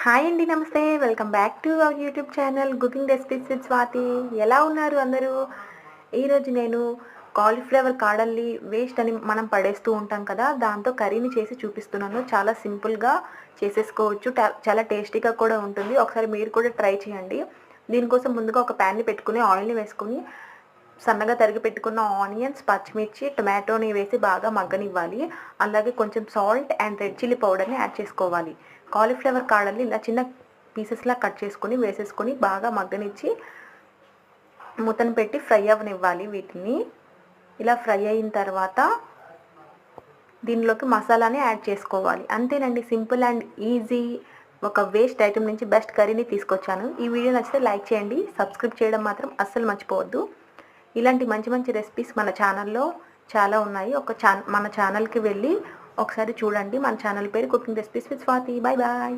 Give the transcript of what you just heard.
Hi అండి. నమస్తే. Welcome back to our YouTube channel cooking recipes with Swathi. ఎలా ఉన్నారు అందరూ? ఈరోజు నేను కాలీఫ్లవర్ కాడల్ని వేస్ట్ అని మనం పడేస్తూ ఉంటాం కదా! దాంతో కర్రీని చేసి చూపిస్తున్నాను. చాలా సింపుల్‌గా చేసేసుకోవచ్చు. చాలా టేస్టీగా కూడా ఉంటుంది. ఒకసారి మీరు కూడా ట్రై చేయండి. దీనికోసం ముందుగా ఒక ప్యాన్‌ని పెట్టుకొని ఆయిల్‌ని వేసుకొని సన్నగా తరిగి పెట్టుకున్న ఆనియన్స్, పచ్చిమిర్చి, టొమాటోని వేసి బాగా మగ్గనివ్వాలి. అలాగే కొంచెం సాల్ట్ అండ్ రెడ్ చిల్లీ పౌడర్‌ని యాడ్ చేసుకోవాలి. కాలీఫ్లవర్ కాడల్ని ఇలా చిన్న పీసెస్‌లా కట్ చేసుకొని వేసేసుకొని బాగా మగ్గనిచ్చి మూతను పెట్టి ఫ్రై అవ్వనివ్వాలి వీటిని. ఇలా ఫ్రై అయిన తర్వాత దీనిలోకి మసాలాని యాడ్ చేసుకోవాలి. అంతేనండి, సింపుల్ అండ్ ఈజీ. ఒక వేస్ట్ ఐటెమ్ నుంచి బెస్ట్ కర్రీని తీసుకొచ్చాను. ఈ వీడియో నచ్చితే లైక్ చేయండి. సబ్స్క్రైబ్ చేయడం మాత్రం అస్సలు మర్చిపోవద్దు. ఇలాంటి మంచి మంచి రెసిపీస్ మన ఛానల్లో చాలా ఉన్నాయి. మన ఛానల్కి వెళ్ళి ఒకసారి చూడండి. మన ఛానల్ పేరు cooking recipes with Swati. Bye bye.